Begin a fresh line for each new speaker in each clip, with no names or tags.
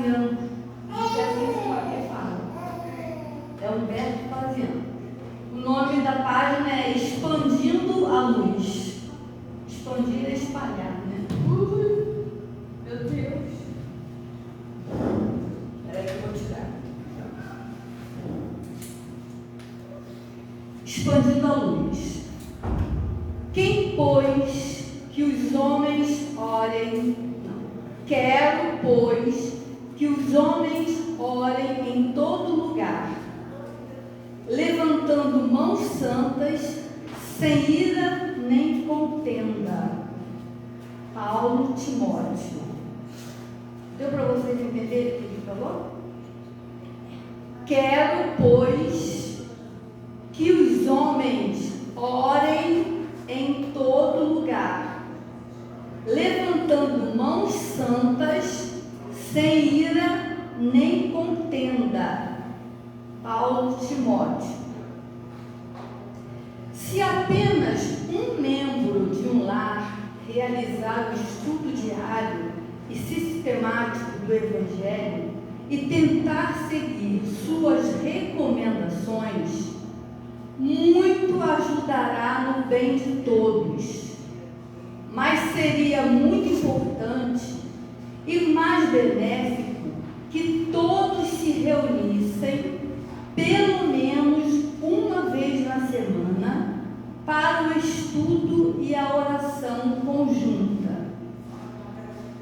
Paziano, que assim se fala. É Humberto Paziano. O nome da página é Expandindo a Luz. Expandir é espalhar, né? Meu Deus. Espera aí que eu vou tirar. Expandindo a luz. Quem, pois, que os homens orem... Quero, pois, que os homens orem em todo lugar, levantando mãos santas, sem ira nem contenda. Paulo Timóteo. Deu para vocês entenderem o que ele falou? Quero, pois, que os homens orem em todo lugar, levantando mãos santas, sem ira nem contenda. Paulo Timóteo. Se apenas um membro de um lar realizar o estudo diário e sistemático do Evangelho e tentar seguir suas recomendações, muito ajudará no bem de todos. Mas seria muito importante e mais benéfico que todos se reunissem pelo menos uma vez na semana para o estudo e a oração conjunta.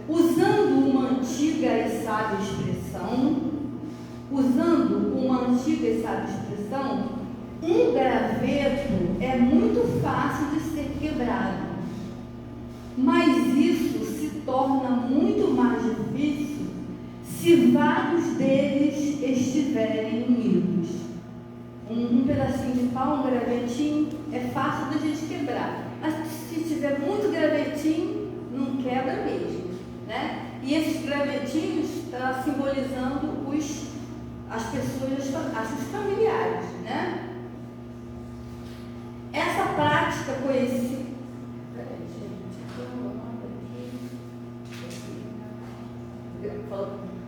Usando uma antiga e sábia expressão, um graveto é muito fácil de ser quebrado, mas isso se torna muito mais difícil se vários deles estiverem unidos. Um pedacinho de pau, um gravetinho, é fácil da gente quebrar, mas se tiver muito gravetinho, não quebra mesmo, né? E esses gravetinhos estão simbolizando as pessoas, os familiares, né? Essa prática conhecida.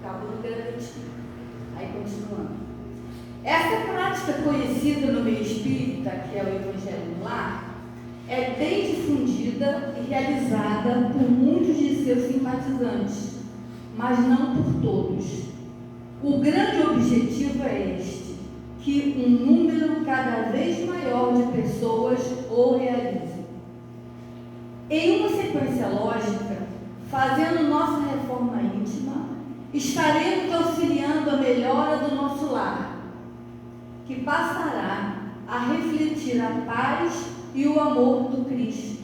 Cabo do gravetinho. Aí continuando. Essa prática conhecida no meio espírita, que é o Evangelho no Lar, é bem difundida e realizada por muitos de seus simpatizantes, mas não por todos. O grande objetivo é este, que um número cada vez maior de pessoas o realize. Em uma sequência lógica, fazendo nossa reforma íntima, estaremos auxiliando a melhora do nosso lar, que passará a refletir a paz e o amor do Cristo.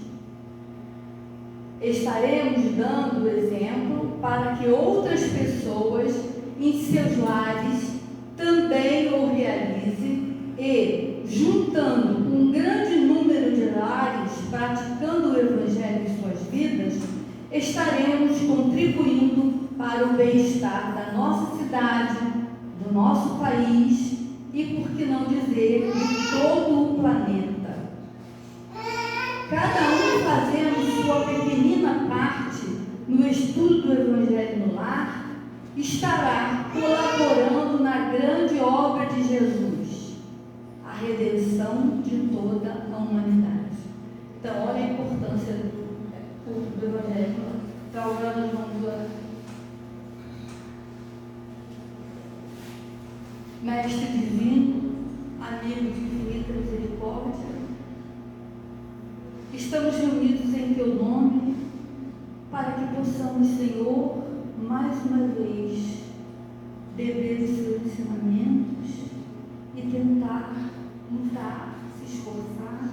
Estaremos dando exemplo para que outras pessoas em seus lares também o realizem e, juntando um grande número de lares praticando o Evangelho em suas vidas, estaremos contribuindo para o bem-estar da nossa cidade, do nosso país e, por que não dizer, de todo o planeta. Cada um fazendo sua pequenina parte no estudo do Evangelho no lar, estará colaborando na grande obra de Jesus, a redenção de toda a humanidade. Então, olha a importância do Evangelho. Então, agora nós vamos orar. Mestre divino, amigo de infinita misericórdia, estamos reunidos em Teu nome para que possamos, Senhor, mais uma vez, beber os Seus ensinamentos e tentar lutar, se esforçar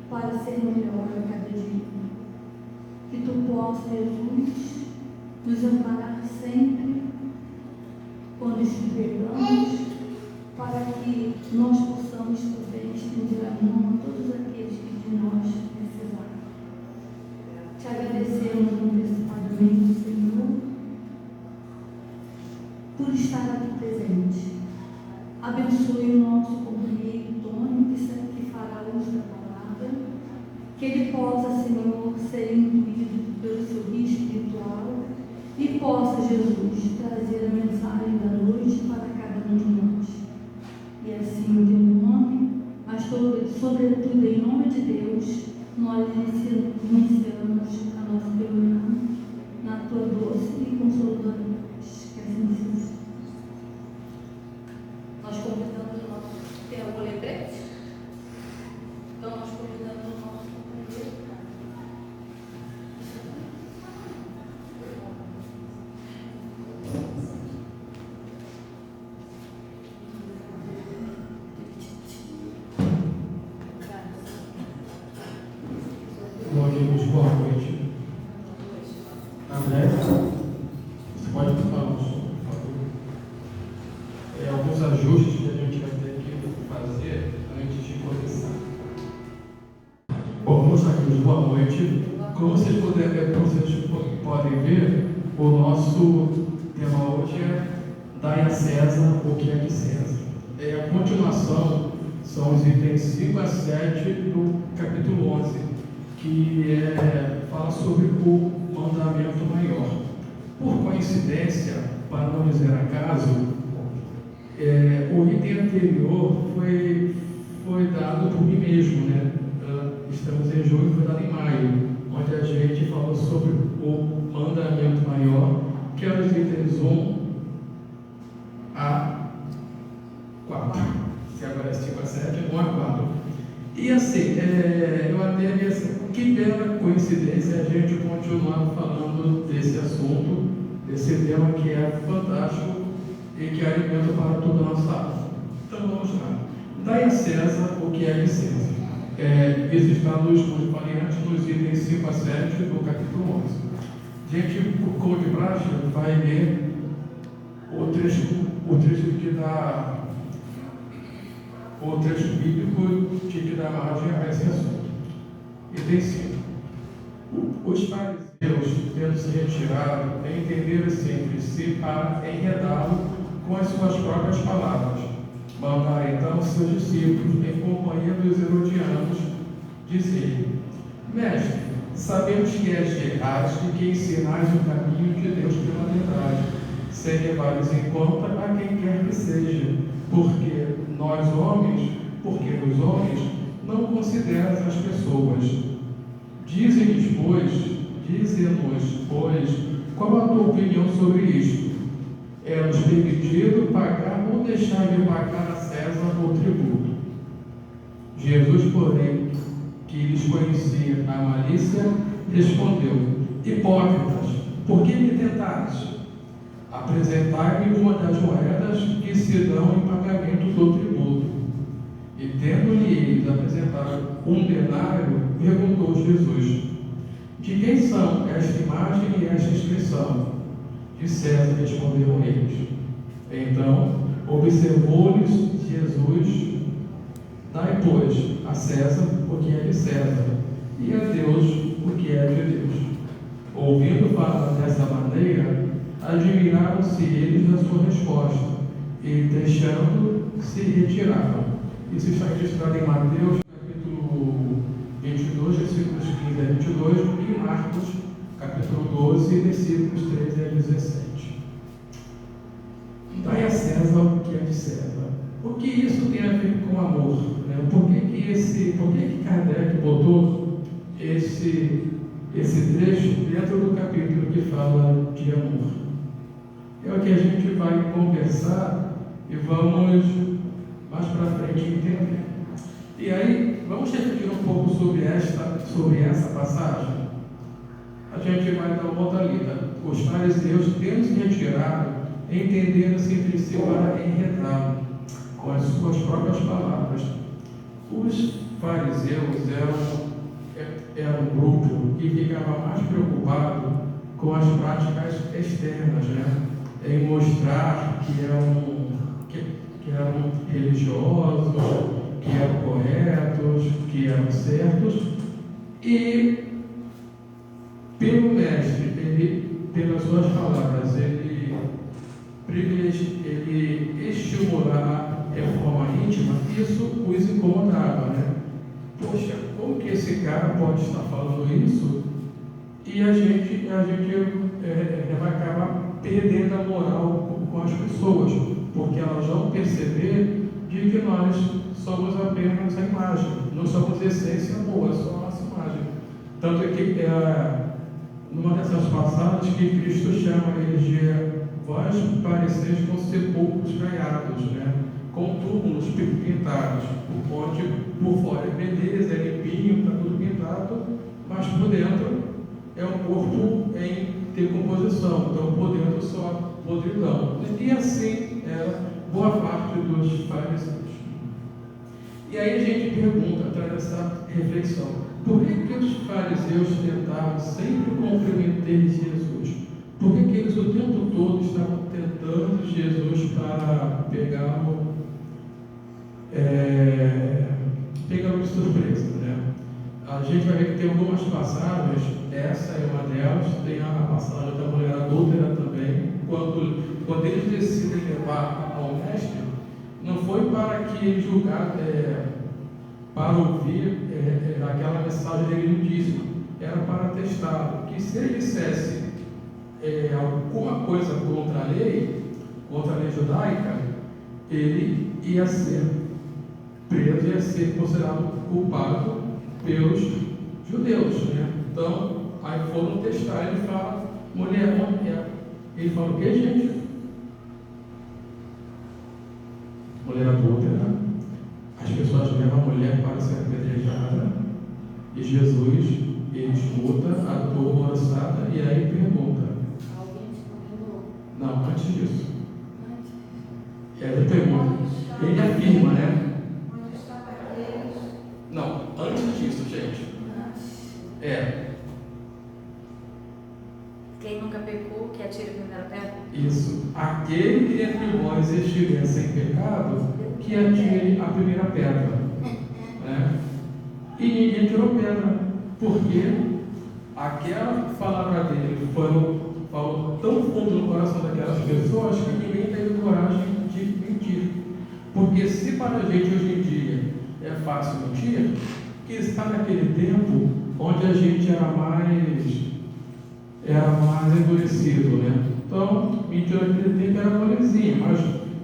para ser melhor a cada dia. Que Tu possa, Jesus, nos amparar sempre quando estivermos, para que nós possamos também estender a mão a todos aqueles que de nós precisarem. Te agradecemos antecipadamente, Senhor, por estar aqui presente. Abençoe o nosso companheiro Tony, que fará uso da palavra, que ele possa, Senhor, ser intuído pelo seu guia espiritual e possa, Jesus, trazer a mensagem da noite para cada um de nós. E assim, em teu nome, mas sobretudo em nome de Deus, nós iniciamos a nossa reunião na tua doce e consoladora voz. Que assim seja. Nós convidamos o nosso. Tem algum lembrete? Então, nós convidamos o nosso companheiro.
Boa noite. André, você pode me falar, por favor? Alguns ajustes que a gente vai ter que fazer antes de começar. Bom, vamos lá, boa noite. Como vocês podem ver, o nosso tema hoje é Dai a César o que é de César. A continuação são os itens 5 a 7 do capítulo 11, que fala sobre o mandamento maior. Por coincidência, para não dizer acaso, o item anterior foi dado por mim mesmo, né? Estamos em julho, foi dado em maio, onde a gente falou sobre o mandamento maior, que é os itens 1 a 4. Se agora é 5 a 7, 1 a 4. E assim, eu até vi assim, que bela coincidência a gente continuar falando desse assunto, desse tema que é fantástico e que é alimento para toda a nossa alma. Então vamos lá. Dai a César o que é de César. Isso está nos variantes nos itens 5 a 7 do capítulo 11. A gente, como de praxe, vai ler o trecho que dá. O trecho bíblico que dá margem a esse assunto. Item 5. Os fariseus, tendo se retirado, entenderam-se entre si para enredá-lo com as suas próprias palavras. Mandaram então seus discípulos, em companhia dos herodianos, dizer: Mestre, sabemos que és veraz e que ensinais o caminho de Deus pela verdade, sem levares em conta a quem quer que seja, porque os homens não consideras as pessoas. Dize-nos, pois, qual a tua opinião sobre isto? É-nos permitido pagar ou deixar de pagar a César o tributo? Jesus, porém, que lhes conhecia a malícia, respondeu: Hipócritas, por que me tentais? Apresentai-me uma das moedas que se dão em pagamento do tributo. E tendo-lhe eles apresentado um denário, perguntou Jesus: De quem são esta imagem e esta inscrição? De César, responderam eles. Então observou-lhes Jesus: Dai, pois, a César o que é de César, e a Deus o que é de Deus. Ouvindo falar dessa maneira, admiraram-se eles da sua resposta, e deixando, se retiraram. Isso está registrado em Mateus, capítulo 22, versículos 15 a 22, e Marcos, capítulo 12, versículos 13 a 17. Dai a César o que é de César. O que isso tem a ver com amor? Né? Por que Kardec botou esse trecho dentro do capítulo que fala de amor? É o que a gente vai conversar e vamos mais para frente entender. E aí, vamos refletir um pouco sobre essa passagem. A gente vai dar uma outra lida. Os fariseus, tendo se retirado, entenderam-se entre si para enredá-lo com as suas próprias palavras. Os fariseus eram um grupo que ficava mais preocupado com as práticas externas, né? Em mostrar que eram religiosos, que eram corretos, que eram certos, e pelo mestre, pelas suas palavras, ele estimular a reforma íntima, isso os incomodava, né? Poxa, como que esse cara pode estar falando isso e a gente vai acabar perdendo a moral com as pessoas, porque elas vão perceber de que nós somos apenas a imagem, não somos a essência boa, só a nossa imagem. Tanto é que numa dessas passagens que Cristo chama eles de vós pareceis com sepulcros caiados, né? Com túmulos pintados, onde por fora é beleza, é limpinho, está tudo pintado, mas por dentro é um corpo em decomposição, então por dentro só podridão. E assim era boa parte dos fariseus. E aí a gente pergunta, traz essa reflexão: por que os fariseus tentavam sempre comprometer Jesus? Por que eles o tempo todo estavam tentando Jesus para pegá-lo de surpresa, né? A gente vai ver que tem algumas passagens, essa é uma delas, tem a passagem da mulher adúltera também, quando eles decidem levar ao mestre, não foi para que ele julgasse, para ouvir aquela mensagem dele disse, era para testá-lo, que se ele dissesse alguma coisa contra a lei judaica, ele ia ser preso, ia ser considerado culpado pelos judeus, né? Então, aí foram testar, ele fala, mulher, ele fala, o que, gente? Mulher adúltera, as pessoas levam a mulher para ser apedrejada, e Jesus, ele escuta a tua moçada, e aí pergunta.
Alguém te condenou?
Não, antes disso. Ele pergunta, ele afirma, né?
Onde estava aqueles?
Não, antes disso, gente.
Quem nunca pecou, que atire a primeira pedra?
Isso. Aquele que entre vós estiver sem pecado, que atire a primeira pedra. Né? E ninguém tirou pedra, porque aquela palavra dele falou tão fundo no coração daquelas pessoas que ninguém teve coragem de mentir. Porque se para a gente hoje em dia é fácil mentir, que está naquele tempo onde a gente era mais endurecido, né? Então, mentira naquele tempo era molezinha, mas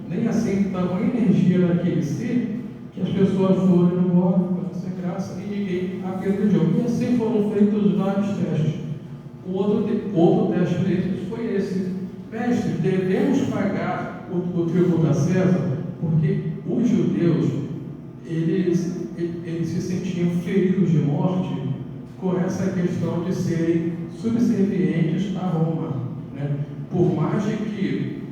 nem assim tamanha energia naquele si que as pessoas foram embora sem graça e ninguém acreditou. E assim foram feitos vários testes. O outro teste deles foi esse: mestre, devemos pagar o tributo a César, porque os judeus eles se sentiam feridos de morte com essa questão de serem subservientes a Roma, né? Por mais de que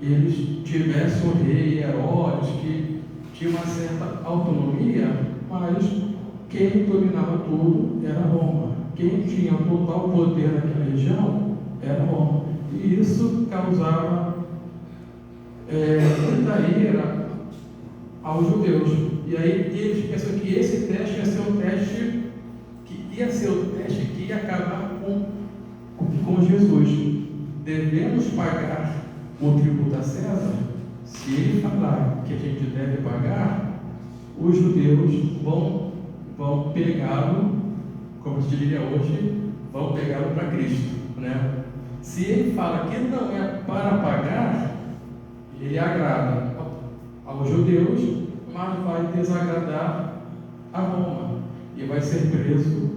eles tivessem o rei Herodes, que tinha uma certa autonomia, mas quem dominava tudo era Roma. Quem tinha total poder naquela região era Roma. E isso causava muita ira aos judeus. E aí eles pensam que esse teste ia ser o teste que ia acabar com Jesus. Devemos pagar o tributo a César? Se ele falar que a gente deve pagar, os judeus vão pegá-lo, como se diria hoje, vão pegá-lo para Cristo, né? Se ele fala que não é para pagar, ele agrada aos judeus, mas vai desagradar a Roma e vai ser preso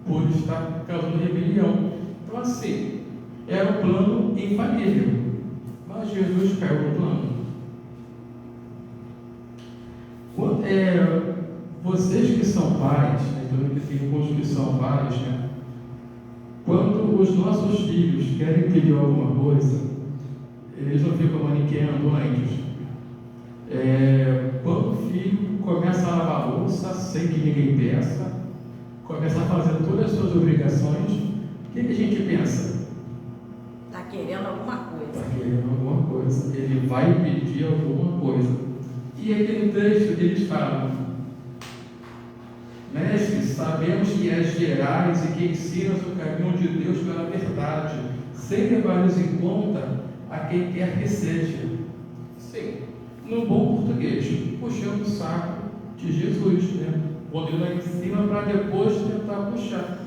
por estar causando rebelião. Então, assim, era um plano infalível, mas Jesus caiu no plano. Vocês que são pais, né, tem alguns que são pais, né, quando os nossos filhos querem pedir alguma coisa, eles não ficam maniqueando antes. Quando o filho começa a lavar a louça sem que ninguém peça, começa a fazer todas as suas obrigações, o que a gente pensa?
Está querendo alguma coisa.
Está querendo alguma coisa. Ele vai pedir alguma coisa. E aquele trecho que eles falam: mestre, sabemos que és veraz e que ensinas o caminho de Deus pela verdade, sem levares em conta a quem quer que seja. Sim, no bom português, puxando o saco de Jesus, né? Quando ele lá em cima para depois tentar puxar.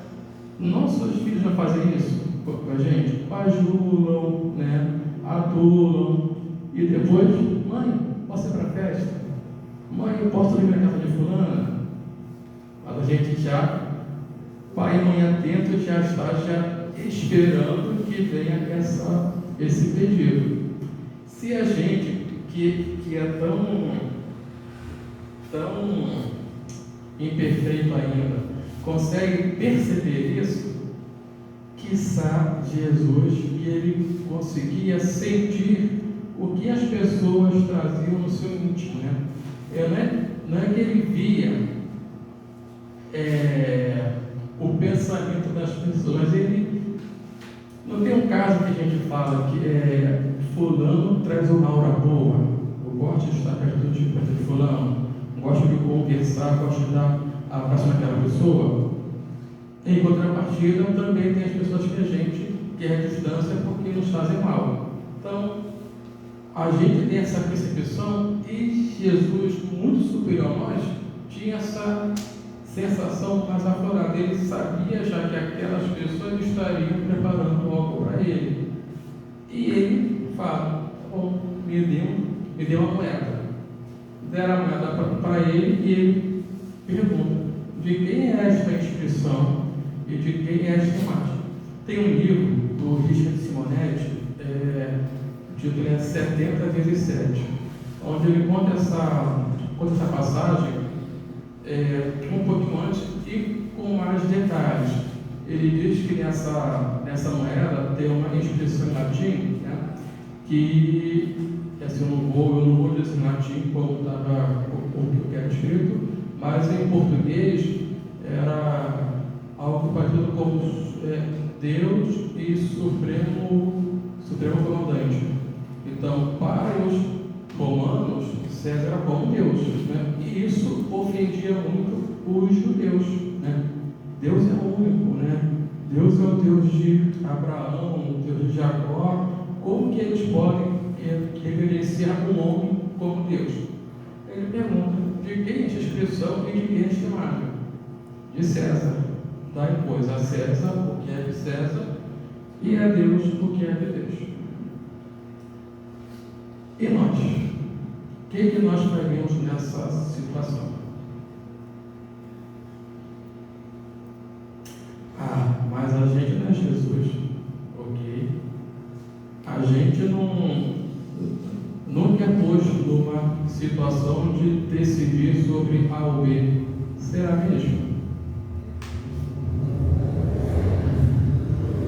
Nossos filhos já fazem isso com a gente, bajulam, né? Adulam, e depois, mãe, posso ir para a festa? Mãe, eu posso ir na casa de fulana? Mas a gente já, pai e mãe atento, já está esperando que venha esse pedido. Se a gente, que é tão imperfeito ainda, consegue perceber isso, quiçá Jesus, que ele conseguia sentir o que as pessoas traziam no seu íntimo, né? Não é que ele via o pensamento das pessoas, mas ele não tem um caso que a gente fala que fulano traz uma aura boa, eu gosto de estar perto de fulano, gosto de conversar, gosto de dar abraço naquela pessoa. Em contrapartida, também tem as pessoas que a gente quer a distância porque nos fazem mal. Então, a gente tem essa percepção e Jesus, muito superior a nós, tinha essa sensação mais aflorada. Ele sabia já que aquelas pessoas estariam preparando algo para ele. E ele fala, bom, me deu uma moeda. Deram a moeda para ele e ele pergunta, de quem é esta inscrição e de quem é esta imagem? Tem um livro do Richard Simonetti, o título é 70 vezes 7, onde ele conta essa passagem um pouquinho antes e com mais detalhes. Ele diz que nessa moeda tem uma inscrição em latim, né, que assim, eu não vou dizer em latim como estava o que era escrito, mas em português era algo parecido como Deus e Supremo Comandante. Então, para os romanos, César era como Deus, né? E isso ofendia muito os judeus, né? Deus é o único, né? Deus é o Deus de Abraão, o Deus de Jacó. Como que eles podem reverenciar um homem como Deus? Ele pergunta, de quem é esta inscrição e de quem é esta imagem? De César. Dai, pois, a César o que é de César e a Deus o que é de Deus. E nós? O que nós faríamos nessa situação? Mas a gente não é Jesus, ok? A gente nunca é posto numa situação de decidir sobre A ou B. Será mesmo?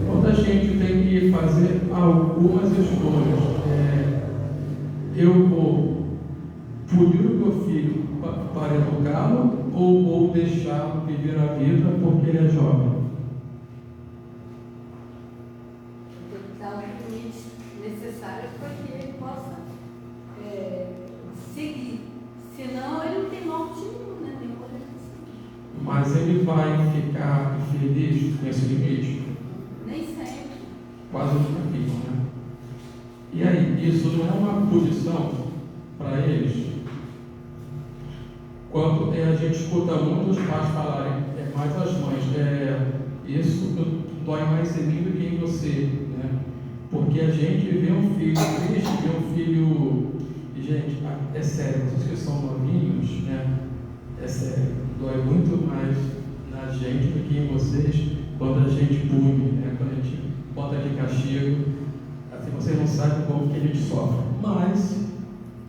Quando a gente tem que fazer algumas escolhas, eu vou punir o meu filho para educá-lo ou vou deixá-lo viver a vida porque ele é jovem?
Dar o limite necessário para que ele possa seguir. Senão ele não tem norte nenhum, né? Nem poder seguir.
Mas ele vai ficar feliz com esse limite?
Nem sempre.
Quase nunca fica, né? E aí, isso não é uma punição para eles? Quando a gente escuta muitos pais falarem, mais as mães, isso dói mais em mim do que em você, né? Porque a gente vê um filho triste, vê um filho. E, gente, é sério, vocês que são novinhos, né? É sério, dói muito mais na gente do que em vocês quando a gente pune, né? Quando a gente bota de castigo, assim, vocês não sabem como que a gente sofre. Mas,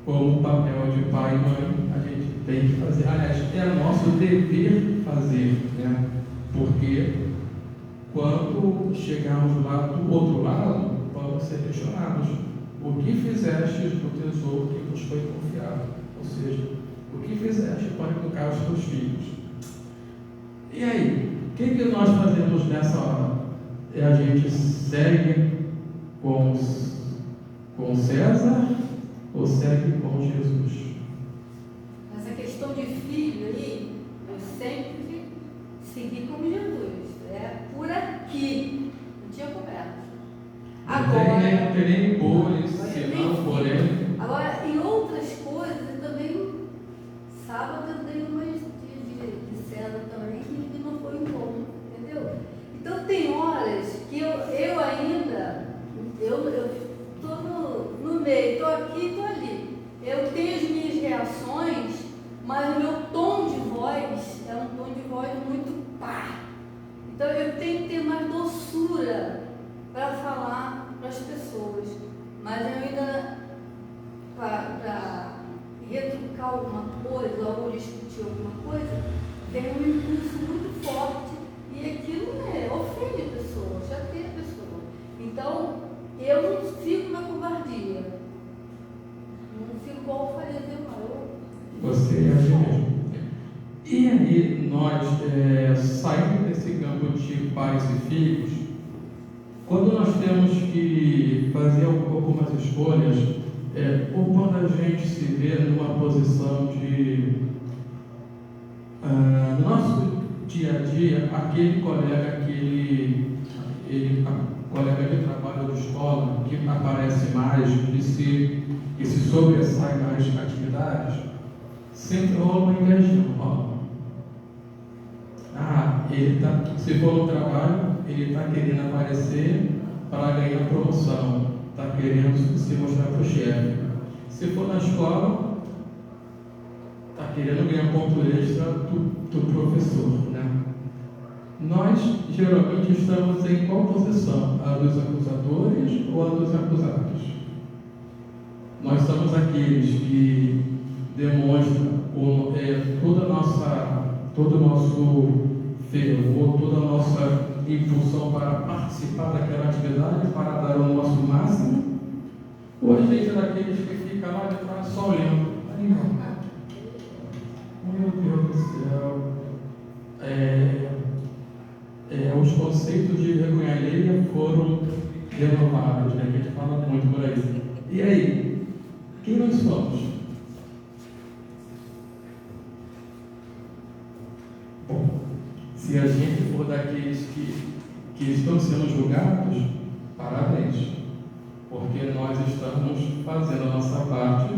como papel de pai e mãe, a gente tem que fazer. Aliás, é nosso dever fazer, né? Porque quando chegarmos lá do outro lado, vamos ser questionados. O que fizeste do tesouro que nos foi confiado? Ou seja, o que fizeste para educar os teus filhos? E aí, o que nós fazemos nessa hora? A gente segue com César ou segue com Jesus?
Essa questão de filho aí, eu sempre segui como Jesus. É por aqui. Não tinha coberto. Agora.
Não tem nem bolha, senão, porém.
Agora, em outras coisas, eu também. Sábado eu dei umas de César também, que não foi um bom. Entendeu? Então, tenho que ter mais doçura para falar para as pessoas, mas eu ainda, para retrucar alguma coisa ou discutir alguma coisa, tem um impulso muito forte e aquilo ofende a pessoa, chateia a pessoa. Então, eu não fico na covardia, não fico igual o fariseu, não.
Você é assim mesmo. E aí, nós, saindo desse campo de pais e filhos, quando nós temos que fazer algumas escolhas, ou quando a gente se vê numa posição de, no nosso dia a dia, aquele colega colega de trabalho ou de escola que aparece mais, que se sobressai nas atividades, sempre rola uma invejinha, se for no trabalho, ele está querendo aparecer para ganhar promoção, está querendo se mostrar para o chefe. Se for na escola, está querendo ganhar ponto extra do professor, né? Nós geralmente estamos em qual posição? A dos acusadores ou a dos acusados? Nós somos aqueles que demonstram todo o nosso fervor, toda a nossa impulsão para participar daquela atividade, para dar o nosso máximo, ou a gente é daqueles que fica lá de trás só olhando? Aí não. Meu Deus do céu. Os conceitos de vergonha alheia foram renovados, né? A gente fala muito por aí. E aí? Quem nós somos? Bom, se a gente for daqueles que estão sendo julgados, parabéns, porque nós estamos fazendo a nossa parte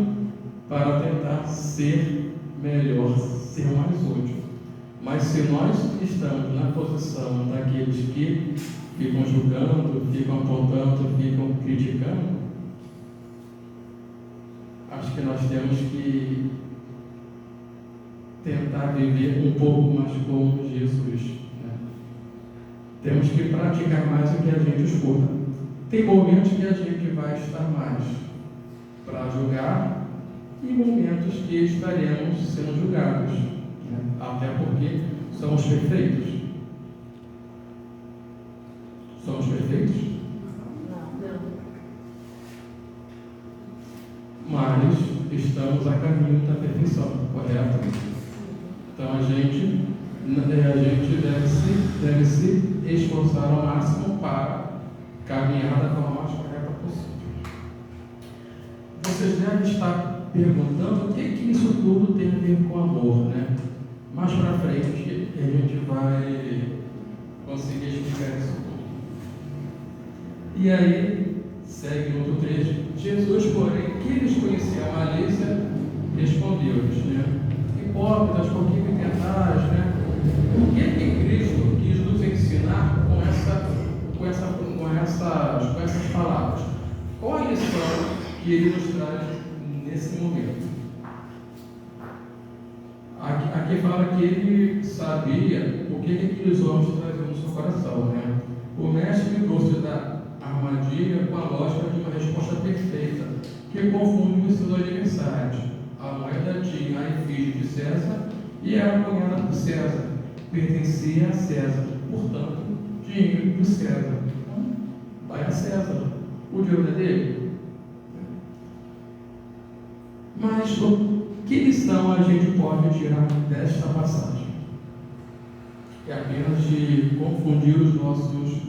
para tentar ser melhor, ser mais útil. Mas se nós estamos na posição daqueles que ficam julgando, ficam apontando, ficam criticando, acho que nós temos que tentar viver um pouco mais como Jesus, né? Temos que praticar mais o que a gente escuta. Tem momentos que a gente vai estar mais para julgar e momentos que estaremos sendo julgados, né? Até porque somos perfeitos. Somos perfeitos?
Não.
Mas estamos a caminho da perfeição, correto? Então a gente deve se esforçar ao máximo para caminhar da forma mais correta possível. Vocês devem estar perguntando o que isso tudo tem a ver com amor, né? Mais para frente a gente vai conseguir explicar isso tudo. E aí, segue no outro trecho. Jesus, porém, que eles conheciam a malícia, respondeu-lhes, né? Hipócritas, por que me tentais, né? O que Cristo quis nos ensinar com essas palavras? Qual a lição que ele nos traz nesse momento? Aqui fala que ele sabia o que aqueles homens traziam no seu coração, né? O mestre trouxe da armadilha com a lógica de uma resposta perfeita, que confunde os seus adversários. A moeda tinha a efígie de César e era pagada por César, pertencia a César, portanto, dinheiro do César. Então, vai a César, o dinheiro é dele. Mas que lição a gente pode tirar desta passagem? É apenas de confundir os nossos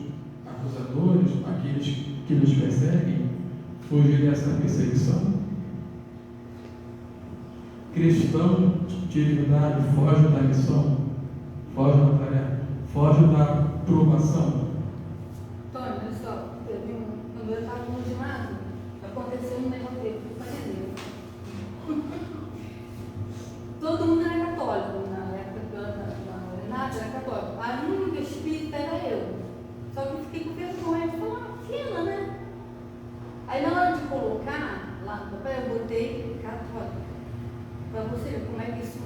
acusadores, aqueles que nos perseguem, fugir dessa perseguição. Cristão de verdade foge da missão, foge da tarefa, foge da aprovação.
Tony, olha só, quando eu estava no ginásio, aconteceu um negócio dele, todo mundo era católico, na época que eu Renato era católico. A única espírita era eu. Só que eu fiquei com vergonha de falar, fina, né? Aí na hora de colocar lá no papel, eu botei católico. Para você ver como é que isso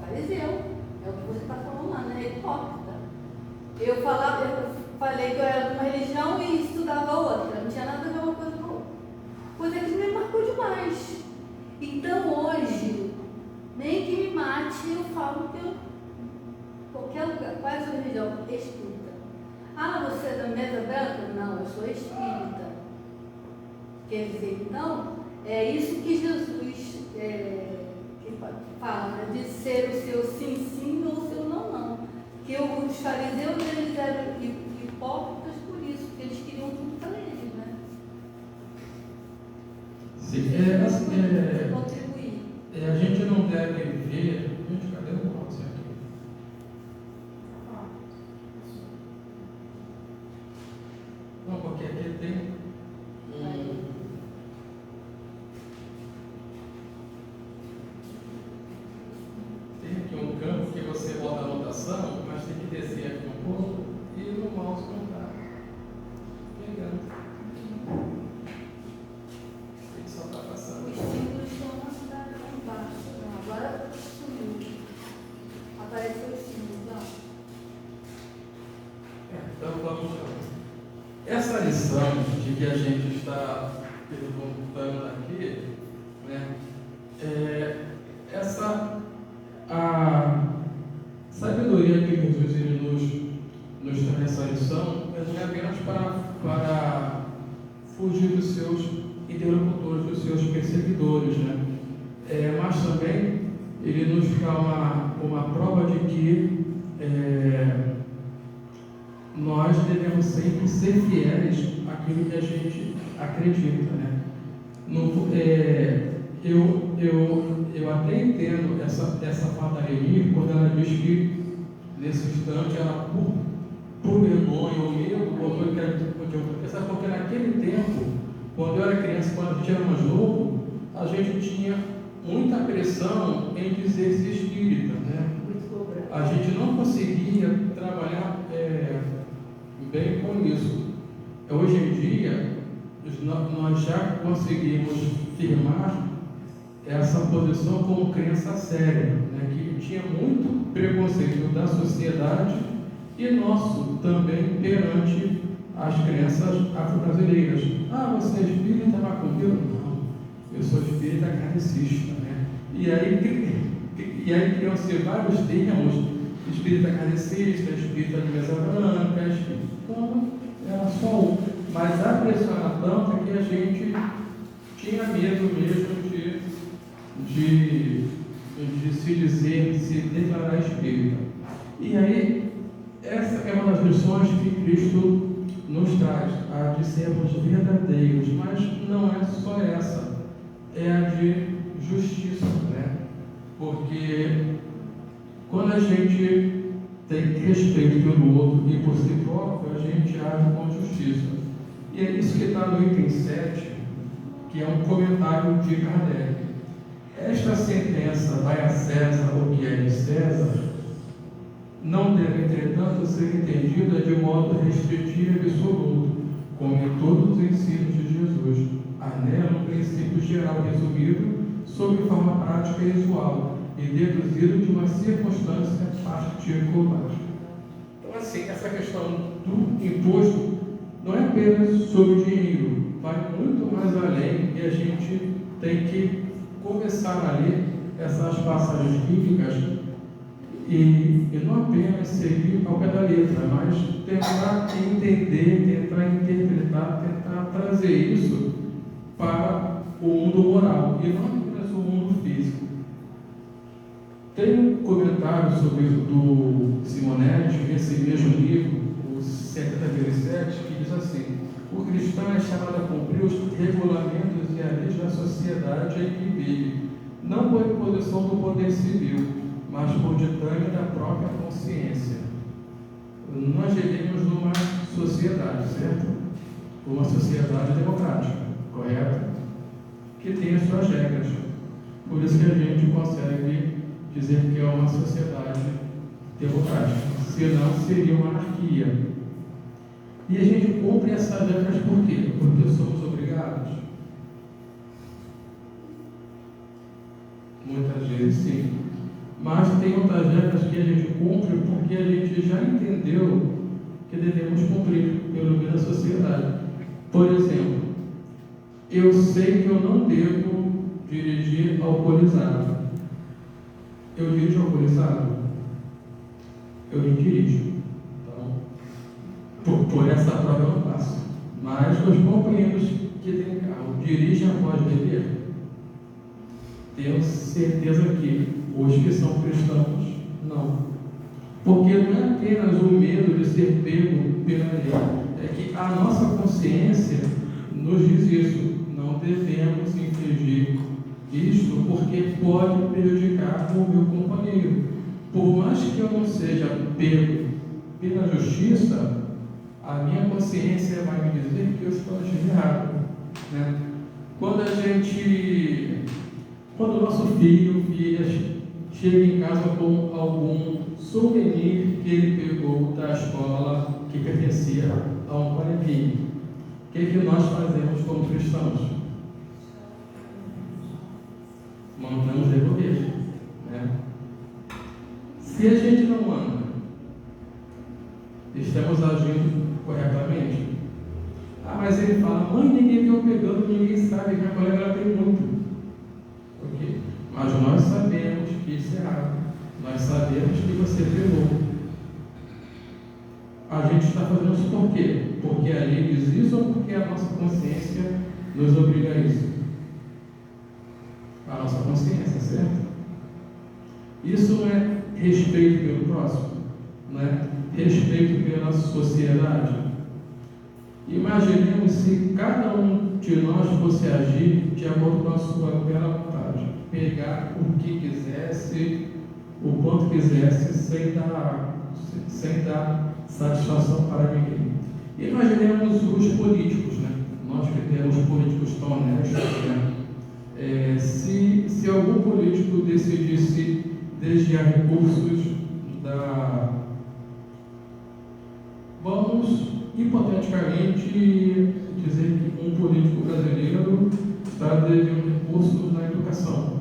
fariseu. É o que você está falando lá, né? É hipócrita. Eu falava, falei que eu era de uma religião e estudava outra. Não tinha nada a ver uma coisa com a outra. Coisa que me marcou demais. Então hoje, nem que me mate, eu falo que eu, qualquer lugar, quase religião, espírita. Ah, você é da mesa branca? Não, eu sou espírita. Quer dizer, então, é isso que Jesus que fala, né? De ser o seu sim, sim ou o seu não, não. Que os fariseus, eles eram hipócritas por isso, porque eles queriam tudo para eles, né?
Sim,
contribuir.
A gente não deve ver. Gente, cadê o mouse aqui? Não, porque aqui tem aqui um campo que você bota a anotação, mas tem que descer aqui um pouco e no mouse não está pegando. Tem que só estar passando.
Os símbolos estão na cidade lá embaixo. Não, agora sumiu. Apareceu os símbolos, não.
Então vamos lá. Essa lição de que a gente está perguntando aqui, né, a sabedoria que Jesus ele nos traz nessa lição não é apenas para fugir dos seus interlocutores, dos seus perseguidores, né? Mas também ele nos dá uma prova de que nós devemos sempre ser fiéis àquilo que a gente acredita, né? Eu até entendo essa fala da Eli quando ela diz que nesse instante ela, por vergonha ou medo, botou que era de outra pessoa, porque naquele tempo, quando eu era criança, quando a gente era mais novo, a gente tinha muita pressão em dizer-se espírita, né? A gente não conseguia trabalhar bem com isso. Hoje em dia, nós já conseguimos firmar essa posição como crença séria, né? Que tinha muito preconceito da sociedade e nosso também perante as crenças afro-brasileiras. Ah, você é espírita macumbeiro? Não, eu sou espírita kardecista, né? E aí criam-se vários termos: espírita kardecista, espírita de mesa branca, então era só um. Mas a pressão era tanta que a gente tinha medo mesmo de se dizer, de se declarar espírita. E aí, essa é uma das lições que Cristo nos traz, a de sermos verdadeiros, mas não é só essa, é a de justiça, né? Porque quando a gente tem respeito pelo outro e por si próprio, a gente age com justiça. E é isso que está no item 7, que é um comentário de Kardec. Esta sentença, vai a César o que é de César, não deve, entretanto, ser entendida de modo restritivo e absoluto, como em todos os ensinos de Jesus. Há nela um princípio geral resumido sob forma prática e usual, e deduzido de uma circunstância particular. Então, assim, essa questão do imposto não é apenas sobre o dinheiro, vai muito mais além, e a gente tem que começar a ler essas passagens bíblicas e não apenas seguir ao pé da letra, mas tentar entender, tentar interpretar, tentar trazer isso para o mundo moral e não apenas o mundo físico. Tem um comentário sobre isso do Simonetti, nesse mesmo livro, o 77, que diz assim: o cristão é chamado a cumprir os regulamentos e as leis da sociedade em que vive, não por imposição do poder civil, mas por ditame da própria consciência. Nós vivemos numa sociedade, certo? Uma sociedade democrática, correto? Que tem as suas regras. Por isso que a gente consegue dizer que é uma sociedade democrática. Senão seria uma anarquia. E a gente cumpre essas regras por quê? Porque somos obrigados? Muitas vezes sim. Mas tem outras regras que a gente cumpre porque a gente já entendeu que devemos cumprir pelo bem da sociedade. Por exemplo, eu sei que eu não devo dirigir alcoolizado. Eu dirijo alcoolizado? Eu não dirijo. Então, por essa prova eu não passo. Mas os companheiros que têm carro dirigem após beber? Tenho certeza que os que são cristãos, não. Porque não é apenas o medo de ser pego pela lei, é que a nossa consciência nos diz isso. Não devemos infligir isto porque pode prejudicar o meu companheiro. Por mais que eu não seja pego pela justiça, a minha consciência vai me dizer que eu estou agindo errado, né? Quando o nosso filho, filha, chega em casa com algum souvenir que ele pegou da escola que pertencia a um coleguinha, o que nós fazemos como cristãos? Mandamos devolver, né? Se a gente não anda, estamos agindo corretamente? Mas ele fala, mãe, ninguém viu pegando, ninguém sabe, minha colega ela tem muito. Okay? Mas nós sabemos que isso é errado. Nós sabemos que você pegou. A gente está fazendo isso por quê? Porque a lei diz isso ou porque a nossa consciência nos obriga a isso? A nossa consciência, certo? Isso não é respeito pelo próximo, não é respeito pela nossa sociedade. Imaginemos se cada um de nós fosse agir de acordo com a sua bela vontade, pegar o que quisesse, o quanto quisesse, sem dar satisfação para ninguém. Imaginemos os políticos, né? Nós que temos políticos tão honestos, né? Se algum político decidisse desviar recursos vamos hipoteticamente dizer que um político brasileiro está desviando recursos na educação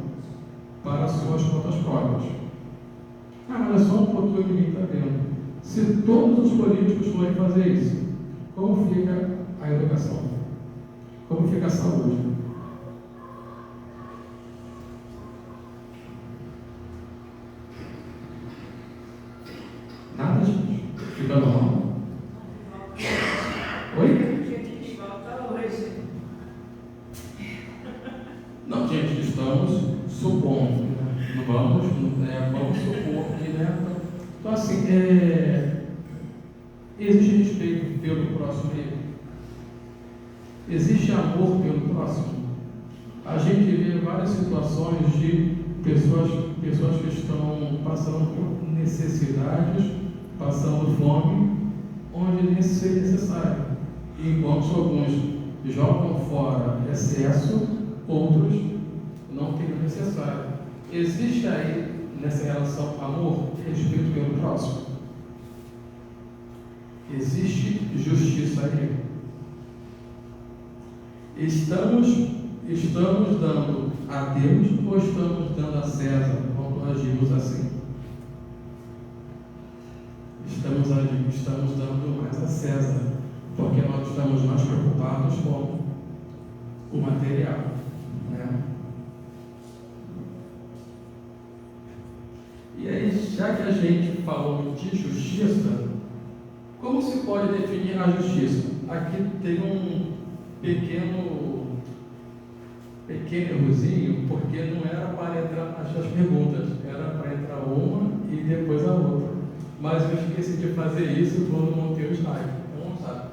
para suas contas próprias. Mas é só um pouquinho de mim, está vendo? Se todos os políticos forem fazer isso, como fica a educação? Como fica a saúde? Nada, gente. Fica normal. Oi? Não, gente, estamos supondo, né? Não vamos supor que, né? Então, assim, existe respeito pelo próximo erro? Existe amor pelo próximo? A gente vê várias situações de pessoas que estão passando por necessidades, passando fome, onde nem seria necessário. Enquanto alguns jogam fora excesso, outros não têm o necessário. Existe aí, nessa relação, amor, respeito pelo próximo? Existe justiça aí? Estamos dando a Deus ou estamos dando a César quando agimos assim? Estamos dando mais a César, porque nós estamos mais preocupados com o material, né? E aí, já que a gente falou de justiça, como se pode definir a justiça? Aqui tem um pequeno errozinho, porque não era para entrar as perguntas, era para entrar uma e depois a outra. Mas eu esqueci de fazer isso quando montei o slide. Então vamos lá.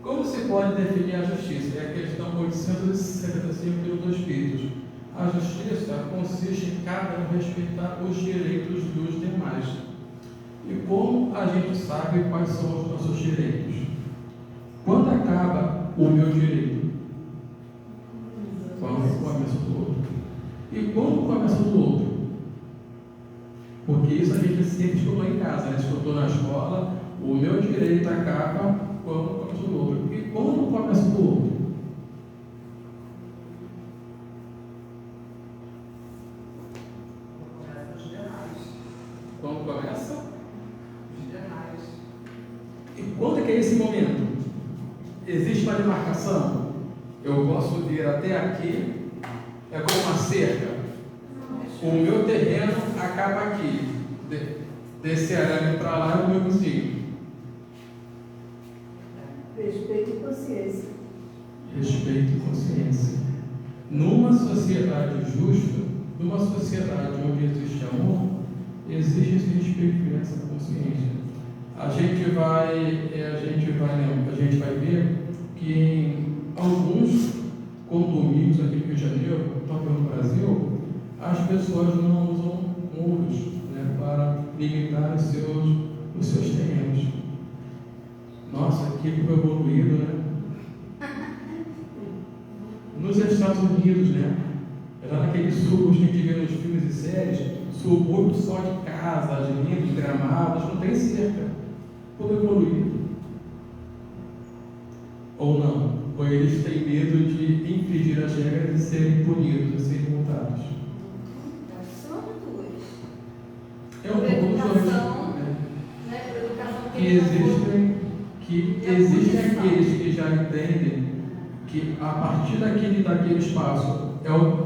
Como se pode definir a justiça? É a questão 875 dos Espíritos. A justiça consiste em cada um respeitar os direitos dos demais. E como a gente sabe quais são os nossos direitos? Quando acaba o meu direito? Quando começa o do outro. E quando começa o do outro? Porque isso a gente sempre escutou em casa, né? Escutou na escola, o meu direito acaba quando começa o do outro. E quando começa o do outro? Quando começa? Os demais. E quando que é esse momento? Existe uma demarcação? Eu posso ir até aqui, é como uma cerca. O meu terreno acaba aqui. Desse arame para lá é o meu vizinho.
Respeito e consciência.
Respeito e consciência. Numa sociedade justa, numa sociedade onde existe amor, existe esse respeito e essa consciência. A gente vai ver que em alguns condomínios aqui no Rio de Janeiro, também no Brasil, as pessoas não usam muros, né, para limitar os seus terrenos. Nossa, que evoluído, né? Nos Estados Unidos, né? Lá naqueles subúrbios que a gente vê nos filmes e séries, subúrbios só de casas, lindos, gramados, não tem cerca. Tudo evoluído. Ou não? Ou eles têm medo de infringir as regras e serem punidos, de serem multados?
São duas.
É um pouco dos dois.
Né? Por educação
Que existem aqueles que já entendem que a partir daquele espaço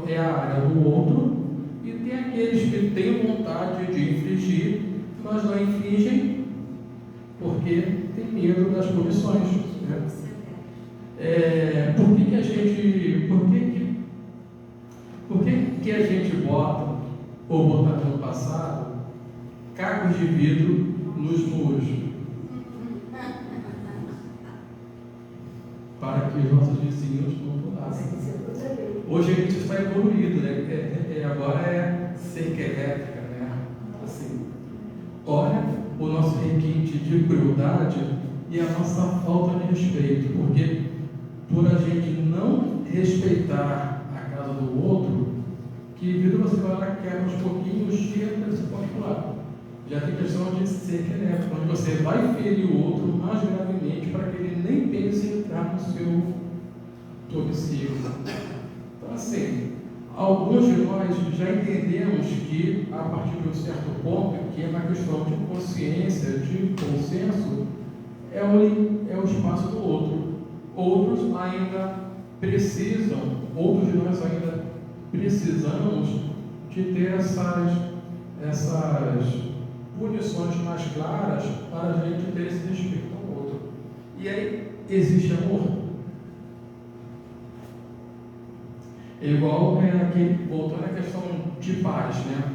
é a área do outro, e tem aqueles que têm vontade de infringir, mas não infringem porque tem medo das punições. Né? Por que a gente bota, ou botava no passado, cacos de vidro nos muros? Para que os nossos vizinhos não pulassem. Hoje a gente está evoluído, né? Agora é cerca elétrica, né? Assim, olha o nosso requinte de crueldade e a nossa falta de respeito, porque por a gente não respeitar a casa do outro, que vidro você vai lá, quebra uns pouquinhos, tira, você pode pular. Já tem questão de cerca elétrica, onde você vai ferir o outro mais gravemente para que ele nem pense em entrar no seu domicílio. Então, assim, alguns de nós já entendemos que, a partir de um certo ponto, que é uma questão de consciência, de consenso, é o espaço do outro. Outros de nós ainda precisamos de ter essas punições mais claras para a gente ter esse respeito ao outro. E aí, existe amor? É igual voltando à questão de paz, né?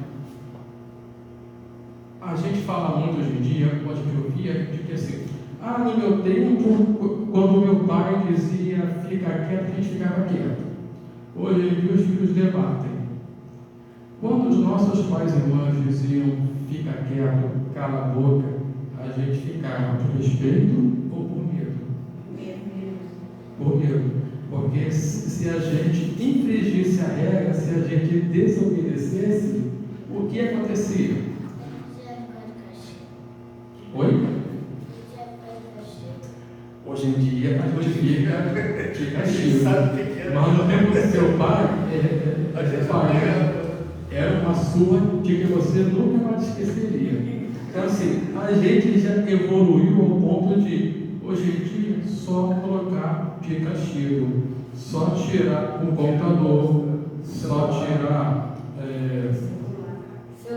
A gente fala muito hoje em dia, pode ouvir, de que assim, no meu tempo, quando meu pai dizia fica quieto, a gente ficava quieto. Hoje em dia os filhos debatem. Quando os nossos pais e irmãs diziam fica quieto, cala a boca, a gente ficava por respeito ou por medo? Por medo. Porque se a gente infringisse a regra, se a gente desobedecesse, o que acontecia? Oi? Hoje em dia a gente fica chique. Mas no tempo do seu pai, era uma surra de que você nunca mais esqueceria. Então assim, a gente já evoluiu ao ponto de, hoje em dia, só colocar de castigo, só tirar o computador, só tirar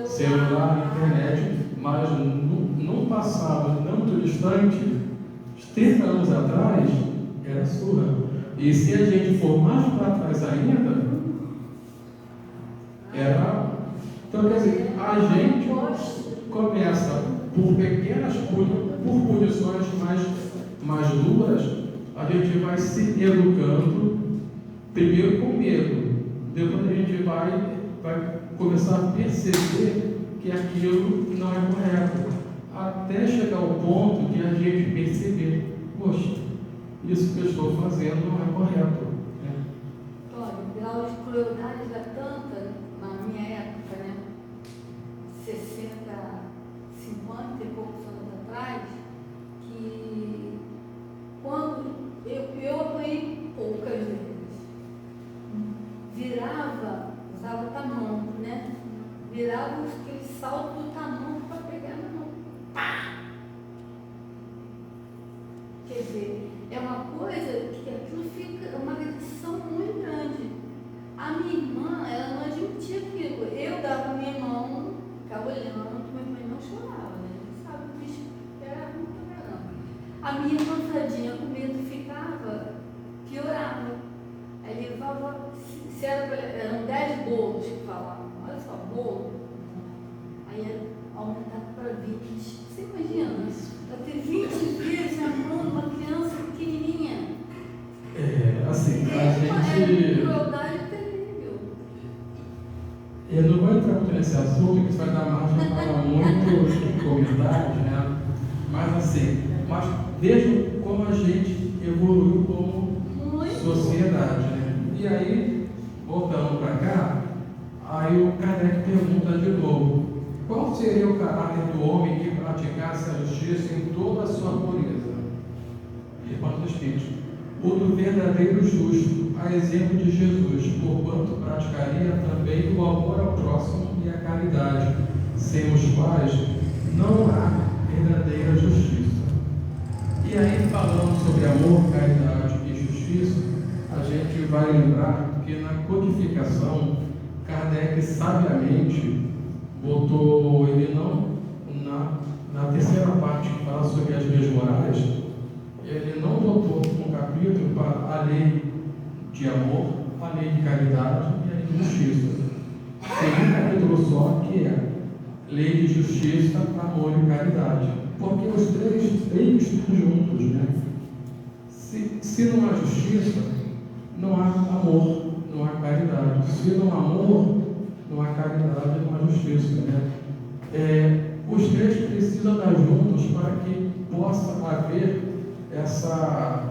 celular, internet, mas no passado não muito distante, 30 anos atrás, era surra. E se a gente for mais para trás ainda, era. Então, quer dizer, a gente começa por pequenas punições mais duras, a gente vai se educando, primeiro com medo, depois a gente vai começar a perceber que aquilo não é correto, até chegar ao ponto de a gente perceber, poxa, isso que eu estou fazendo não é correto. Né?
Olha, o grau de crueldade era tanta na minha época, né? 60, 50 e poucos anos atrás, que quando eu apanhei poucas vezes, usava tamanco, né? Virava aquele salto do tamanco para pegar na mão. Pá! minha moçadinha com medo ficava, piorava. Aí levava, se eram 10 bolos que falavam, olha só, bolo. Aí ia aumentar para 20. Você imagina isso? Para ter 20 vezes a mão de uma criança pequenininha.
Assim, a
É
gente...
crueldade terrível.
Eu não vou entrar muito nesse assunto, que isso vai dar margem para muitos comentários, né? Mas assim, vejam como a gente evoluiu como sociedade, né? E aí, voltando para cá, aí o Kardec pergunta de novo: qual seria o caráter do homem que praticasse a justiça em toda a sua pureza? Responde o Espírito: o do verdadeiro justo, a exemplo de Jesus, porquanto praticaria também o amor ao próximo e a caridade, sem os quais não há verdadeira justiça. E aí, falando sobre amor, caridade e justiça, a gente vai lembrar que na codificação, Kardec sabiamente botou ele não na terceira parte que fala sobre as leis morais, ele não botou um capítulo para a lei de amor, a lei de caridade e a lei de justiça. Tem um capítulo só que é lei de justiça, amor e caridade. Porque os três têm que estar juntos, né? Se não há justiça, não há amor, não há caridade. Se não há amor, não há caridade, não há justiça, né? Os três precisam estar juntos para que possa haver essa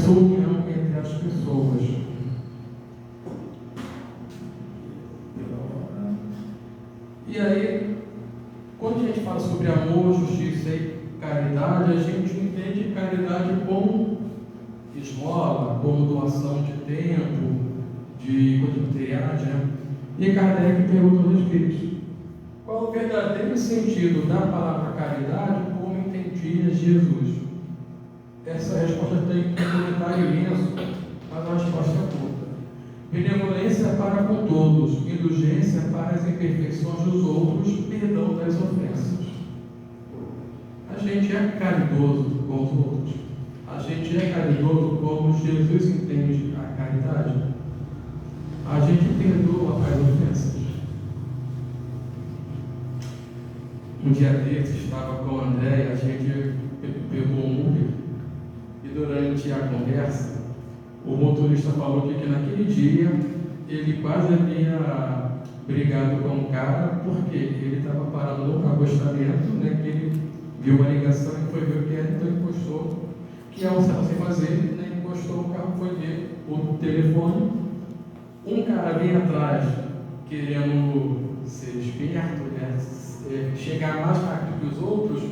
união entre as pessoas. E aí, quando a gente fala sobre amor, justiça e caridade, a gente entende caridade como esmola, como doação de tempo, de materiais, né? E Kardec perguntou aos espíritos: qual o verdadeiro sentido da palavra caridade como entendia Jesus? Essa resposta tem um comentário imenso, mas a resposta é curta. Benevolência para com todos, indulgência para as imperfeições dos outros, perdão das ofensas. A gente é caridoso com os outros. A gente é caridoso como Jesus entende a caridade. A gente perdoa as ofensas. Um dia desses, estava com o André, a gente pegou um Uber e durante a conversa o motorista falou que naquele dia ele quase havia brigado com o cara porque ele estava parando no acostamento, né, que ele viu uma ligação e foi ver o que era, então encostou, que é um certo sem fazer, né, encostou o carro, foi ver o telefone, um cara vem atrás querendo ser esperto, né, chegar mais rápido que os outros,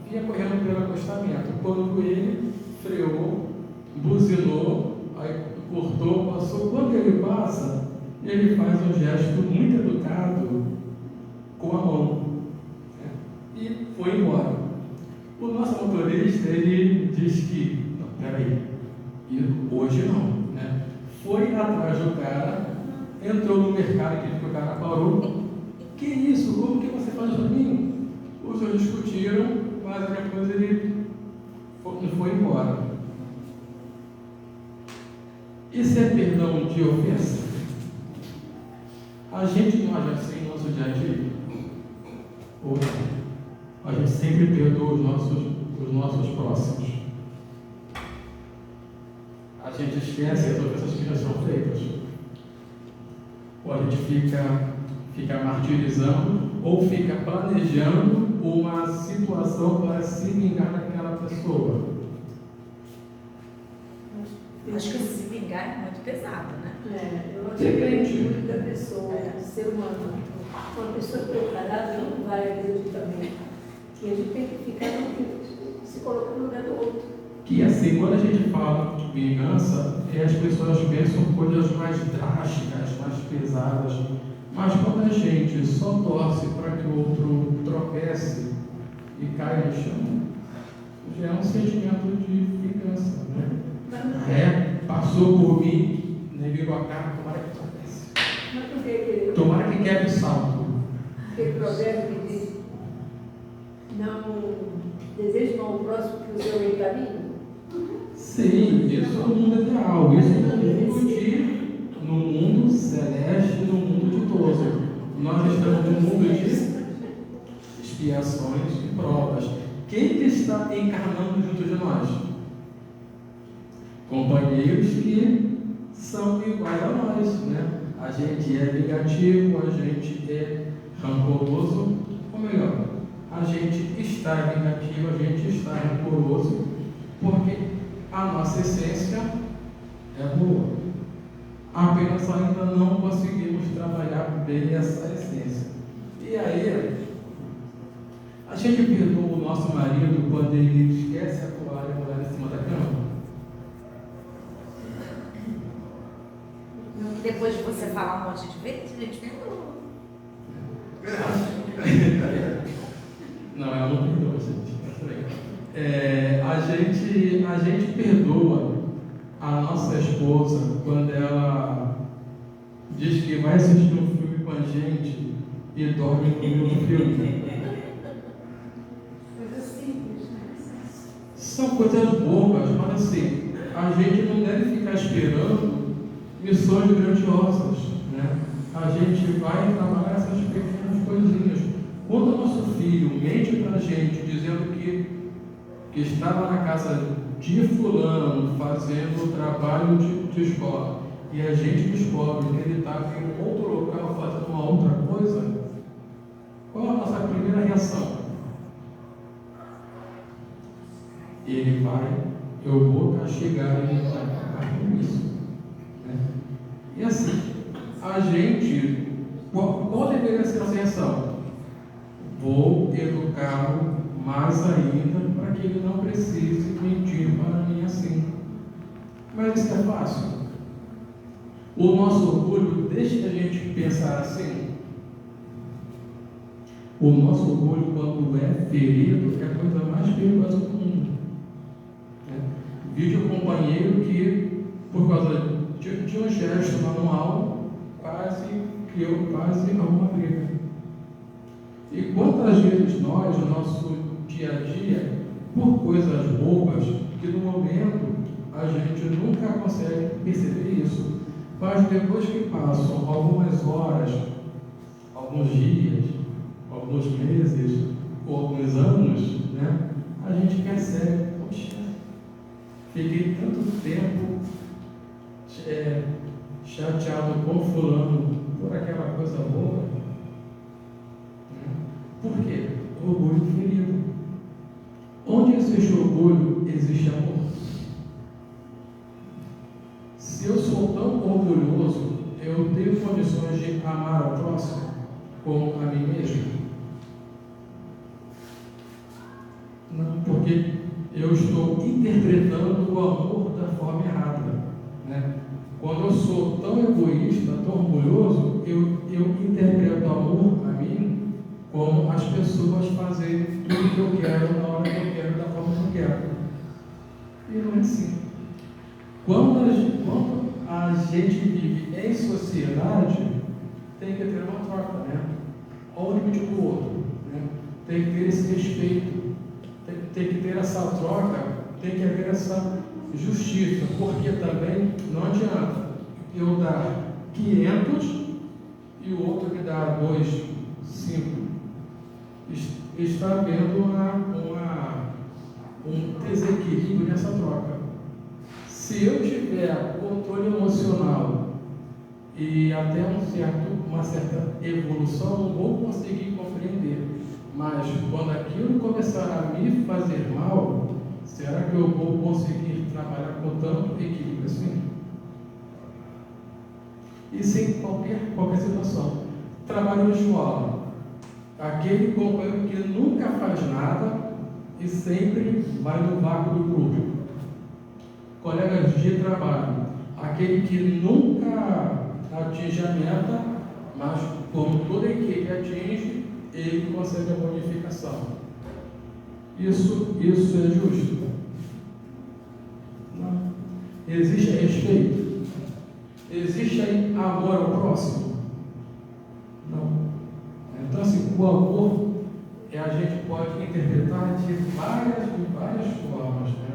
vinha correndo pelo acostamento, quando ele freou, buzinou, aí cortou, passou. Quando ele passa, ele faz um gesto muito educado com a mão, né? E foi embora. O nosso motorista, ele diz que, não, peraí, hoje não, né? Foi atrás do cara, entrou no mercado que o cara parou. Que isso? Como que você faz para mim? Os dois discutiram, mas depois ele foi embora. Isso é perdão de ofensa? A gente não age assim no nosso dia a dia? Ou não? A gente sempre perdoa os nossos próximos. A gente esquece as ofensas que já são feitas. Ou a gente fica martirizando ou fica planejando uma situação para se vingar daquela pessoa.
Acho que se vingar é muito pesado, né?
Eu acho que depende muito da pessoa, do ser humano. Uma pessoa preparada não vai agredir também. E a gente tem que ficar se colocando no lugar do outro.
Que assim, quando a gente fala de vingança, as pessoas pensam coisas mais drásticas, mais pesadas. Mas quando a gente só torce para que o outro tropece e caia no chão, já é um sentimento de vingança, né? Passou por mim, nem virou a cara, tomara que tropece. Tomara que quebre o salto.
Aquele provérbio que diz: não deseje
Sim, isso no mundo ideal, isso no mundo celeste, no mundo ditoso. Nós estamos no mundo de expiações e provas. Quem que está encarnando junto de nós? Companheiros que são iguais a nós, né? A gente é vingativo, a gente é rancoroso, ou melhor, a gente está vingativo, a gente está rancoroso, porque a nossa essência é boa. Apenas ainda não conseguimos trabalhar bem essa essência. E aí, a gente perdoa o nosso marido quando ele esquece a toalha e molhar em cima da cama?
Depois de você falar um monte de vezes, a gente perdoa.
Não, ela não perdoa, gente. A gente perdoa a nossa esposa quando ela diz que vai assistir um filme com a gente e dorme no meio do filme.
Coisa simples, né?
São coisas bobas, mas assim, a gente não deve ficar esperando missões grandiosas, né? A gente vai trabalhar essas pequenas coisinhas. Quando o nosso filho mente para a gente, dizendo que estava na casa de fulano fazendo o trabalho de escola, e a gente descobre que ele estava em outro local fazendo uma outra coisa, qual é a nossa primeira reação? Ele vai, eu vou castigar ele vai pagar por isso. Né? E assim, a gente, qual deveria ser a nossa reação? Vou educá-lo mais ainda para que ele não precise mentir para mim assim. Mas isso é fácil. O nosso orgulho deixa a gente pensar assim. O nosso orgulho, quando é ferido, é a coisa mais perigosa do mundo. Vide o companheiro que, por causa de um gesto manual, criou quase uma briga. E quantas vezes nós, no nosso dia a dia, por coisas bobas, que no momento a gente nunca consegue perceber isso, mas depois que passam algumas horas, alguns dias, alguns meses, ou alguns anos, né, a gente percebe, poxa, fiquei tanto tempo chateado com fulano por aquela coisa boa. Por quê? Orgulho ferido. Onde existe orgulho, existe amor. Se eu sou tão orgulhoso, eu tenho condições de amar ao próximo como a mim mesmo? Não, porque eu estou interpretando o amor da forma errada, né? Quando eu sou tão egoísta, tão orgulhoso, eu interpreto o amor a mim como as pessoas fazem tudo que eu quero, na hora que eu quero, da forma que eu quero. E não é assim. Quando a gente vive em sociedade, tem que ter uma troca, né? Olha o limite do outro, né? Tem que ter esse respeito, tem que ter essa troca, tem que haver essa justiça, porque também não adianta eu dar 500 e o outro me dá 2, 5. Está havendo um desequilíbrio nessa troca. Se eu tiver controle emocional e até uma certa evolução, não vou conseguir compreender. Mas quando aquilo começar a me fazer mal, será que eu vou conseguir trabalhar com tanto equilíbrio assim? Isso em qualquer situação. Trabalho de escola. Aquele companheiro que nunca faz nada e sempre vai no vácuo do grupo. Colegas de trabalho. Aquele que nunca atinge a meta, mas como toda equipe atinge, ele consegue a bonificação. Isso é justo? Não. Existe respeito? Existe amor ao próximo? Não. Então, assim, o amor a gente pode interpretar de várias formas, né?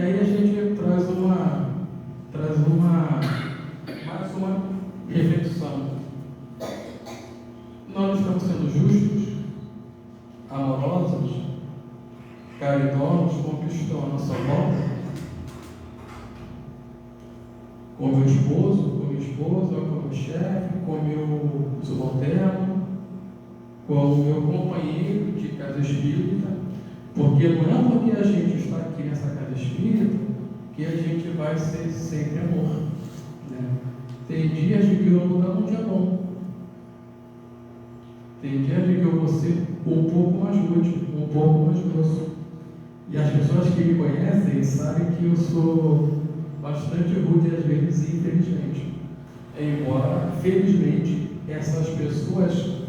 aí a gente traz mais uma reflexão. Nós estamos sendo justos, amorosos, caridosos com o que estão à nossa volta, com meu esposo, com minha esposa, com meu chefe, com meu subalterno, com o meu companheiro de casa espírita, porque não é porque a gente está aqui nessa casa espírita que a gente vai ser sempre amor, né? Tem dias de que eu vou dar um dia bom, tem dias de que eu vou ser um pouco mais rude, um pouco mais grosso, e as pessoas que me conhecem sabem que eu sou bastante rude às vezes, infelizmente, embora felizmente essas pessoas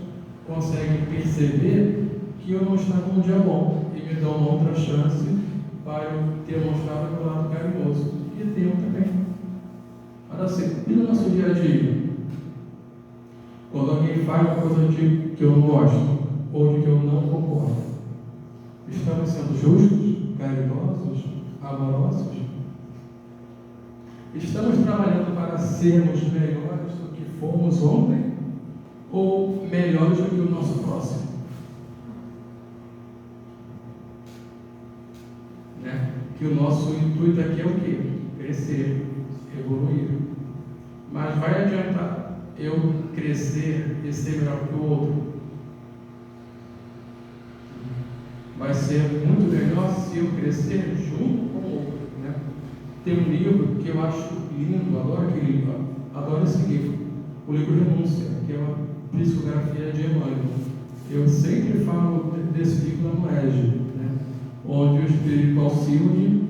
conseguem perceber que eu não estava num dia bom e me dão uma outra chance para eu ter mostrado meu lado carinhoso. E tenho também. Agora assim, e no nosso dia a dia? Quando alguém faz uma coisa que eu não gosto ou de que eu não concordo, estamos sendo justos, caridosos, amorosos? Estamos trabalhando para sermos melhores do que fomos ontem ou melhores do que o nosso próximo? Né? Que o nosso intuito aqui é o quê? Crescer, evoluir. Mas vai adiantar eu crescer e ser melhor que o outro? Vai ser muito melhor se eu crescer junto com o outro, né? Tem um livro que eu acho lindo, adoro aquele livro, adoro esse livro, o livro Renúncia, que é uma psicografia de Emmanuel. Eu sempre falo desse livro lá no EJA, né? Onde o Espírito Alcilde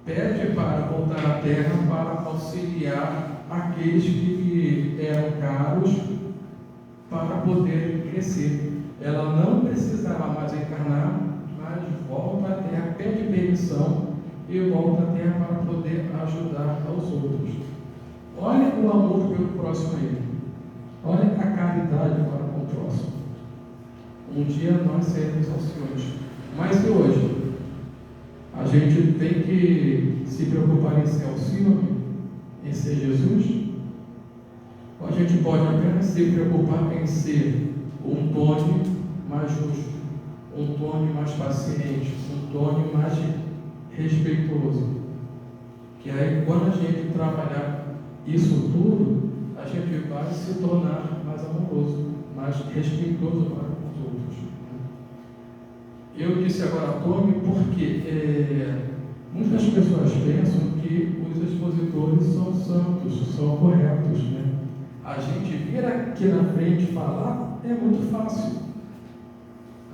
pede para voltar à Terra para auxiliar aqueles que eram caros para poder crescer. Ela não precisava mais encarnar, mas volta à Terra, pede permissão e volta à Terra para poder ajudar aos outros. Olha o amor pelo próximo a ele. Olha a caridade para com o próximo. Um dia nós seremos anciões. Mas e hoje? A gente tem que se preocupar em ser Alcione, em ser Jesus? Ou a gente pode apenas se preocupar em ser um Tony mais justo, um Tony mais paciente, um Tony mais respeitoso? Que aí, quando a gente trabalhar isso tudo, a gente vai se tornar mais amoroso, mais respeitoso para com os outros. Eu disse agora Tony porque muitas pessoas pensam que os expositores são santos, são corretos, né? A gente vir aqui na frente falar é muito fácil.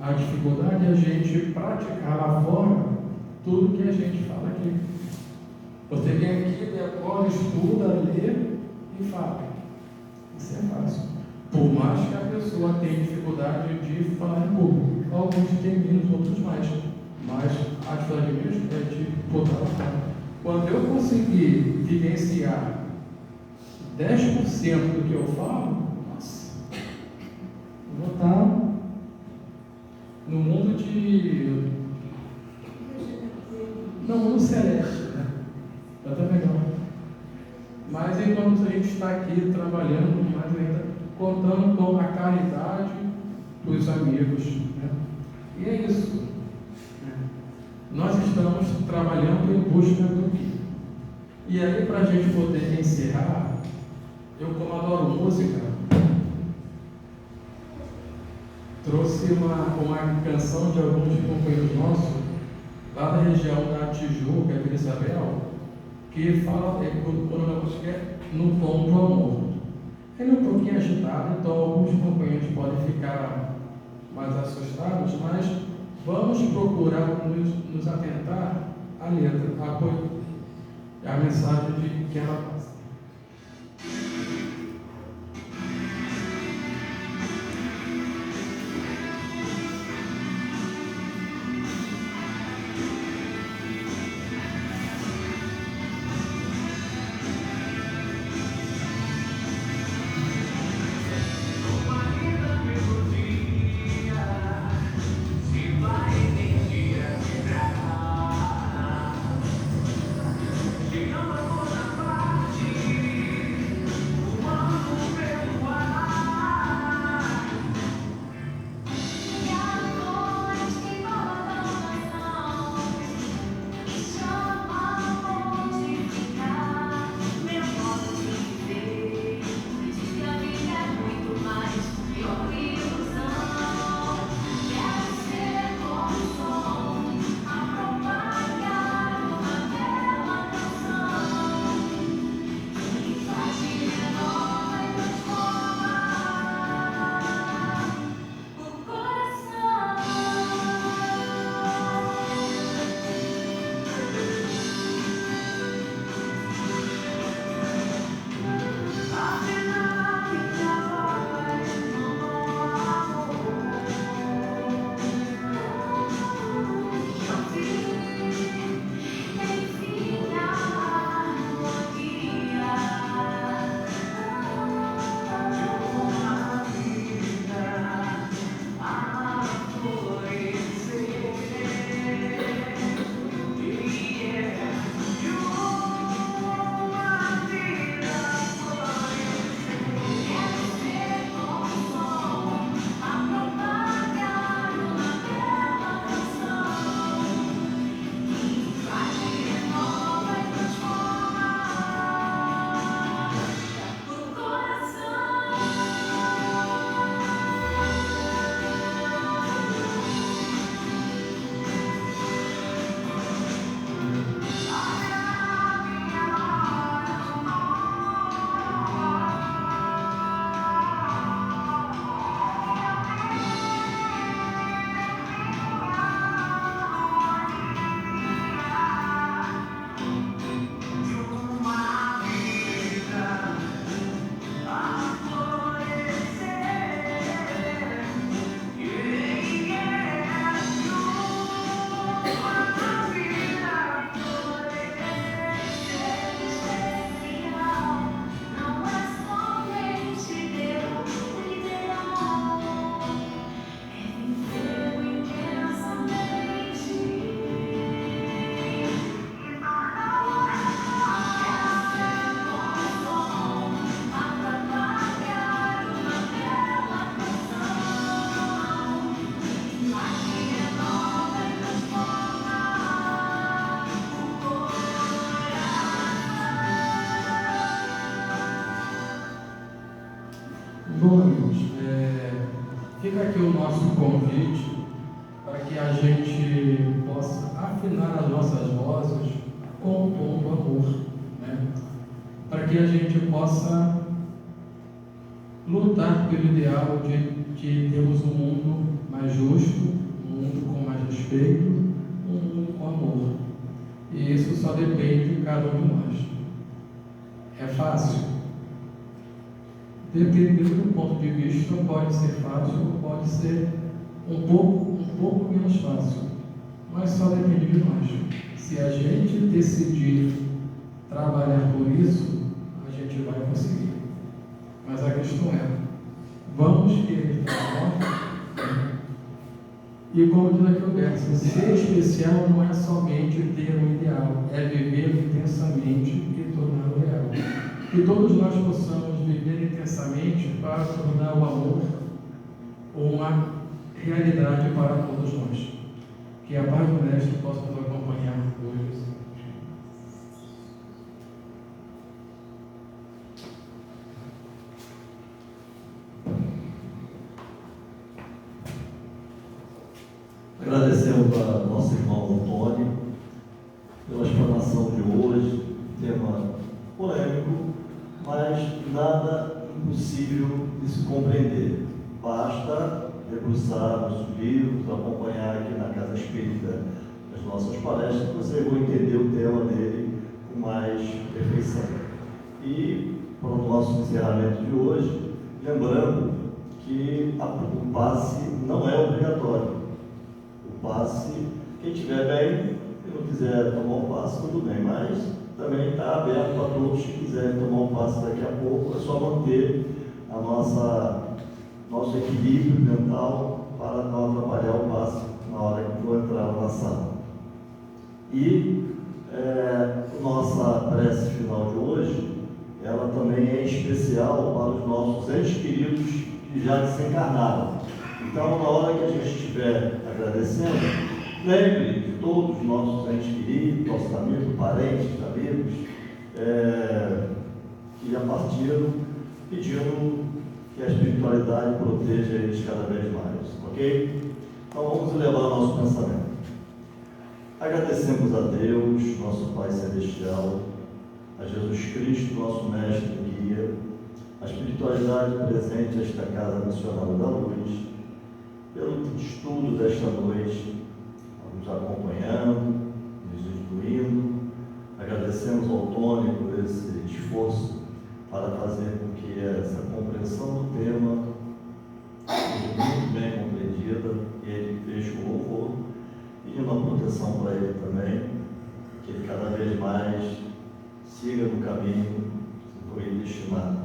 A dificuldade é a gente praticar lá fora tudo que a gente fala aqui. Você vem aqui, decora, estuda, lê e fala. Isso é fácil. Por mais que a pessoa tenha dificuldade de falar em público. Alguns têm menos, outros mais. Mas a dificuldade mesmo é de botar lá fora. Quando eu conseguir vivenciar 10% do que eu falo, nossa, eu vou estar no mundo de... no mundo celeste, né? Já está melhor. Mas enquanto a gente está aqui trabalhando, mais ainda contando com a caridade dos amigos, né? E é isso. Nós estamos trabalhando em busca do quê? E aí, para a gente poder encerrar, eu, como adoro música, trouxe uma canção de alguns companheiros nossos, lá da região da Tijuca, Vila Isabel, que fala, quando a música é no tom do amor. Ele é um pouquinho agitado, então alguns companheiros podem ficar mais assustados, mas vamos procurar nos atentar à letra, a mensagem que ela passa. Fica aqui o nosso convite para que a gente possa afinar as nossas vozes com o tom do amor, né? Para que a gente possa lutar pelo ideal de termos um mundo mais justo, um mundo com mais respeito, um mundo com amor. E isso só depende de cada um de nós. É fácil? Dependendo do ponto de vista, pode ser fácil ou pode ser um pouco menos fácil. Mas só depende de nós. Se a gente decidir trabalhar por isso, a gente vai conseguir. Mas a questão é, vamos querer trabalhar? E como diz aqui o verso, ser especial não é somente ter um ideal, é viver intensamente e torná-lo real. Que todos nós possamos viver intensamente para tornar o amor uma realidade para todos nós. Que a paz do Mestre possa nos acompanhar hoje.
Agradecemos a nosso irmão Antônio pela explanação de hoje, tema polêmico, mas nada impossível de se compreender. Basta debruçar os livros, acompanhar aqui na Casa Espírita as nossas palestras, que você vai entender o tema dele com mais perfeição. E, para o nosso encerramento de hoje, lembrando que o passe não é obrigatório. O passe, quem estiver bem, se não quiser tomar um passe, tudo bem, mas também está aberto para todos que quiserem tomar um passe daqui a pouco. É só manter a nosso equilíbrio mental para não atrapalhar o passe na hora que for entrar na sala. E nossa prece final de hoje, ela também é especial para os nossos entes queridos que já desencarnaram. Então, na hora que a gente estiver agradecendo, lembre de todos os nossos entes queridos, nossos amigos, parentes, amigos, que já partiram, pedindo que a espiritualidade proteja eles cada vez mais, ok? Então, vamos elevar o nosso pensamento. Agradecemos a Deus, nosso Pai Celestial, a Jesus Cristo, nosso Mestre e Guia, a espiritualidade presente nesta Casa Missionária da Luz, pelo estudo desta noite, nos acompanhando, nos instruindo. Agradecemos ao Tony por esse esforço para fazer com que essa compreensão do tema seja muito bem compreendida, e ele fez o louvor, pedindo a proteção para ele também, que ele cada vez mais siga no caminho que foi destinado.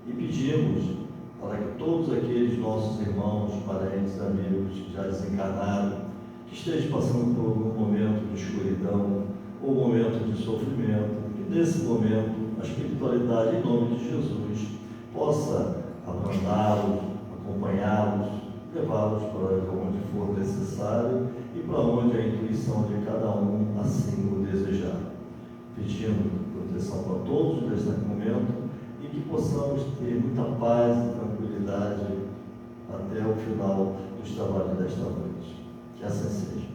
E pedimos para que todos aqueles nossos irmãos, parentes, amigos que já desencarnaram, que estejam passando por um momento de escuridão ou um momento de sofrimento, que nesse momento a espiritualidade, em nome de Jesus, possa abrandá-los, acompanhá-los, levá-los para onde for necessário e para onde a intuição de cada um assim o desejar. Pedindo proteção para todos neste momento e que possamos ter muita paz e tranquilidade até o final dos trabalhos desta noite. Que assim seja.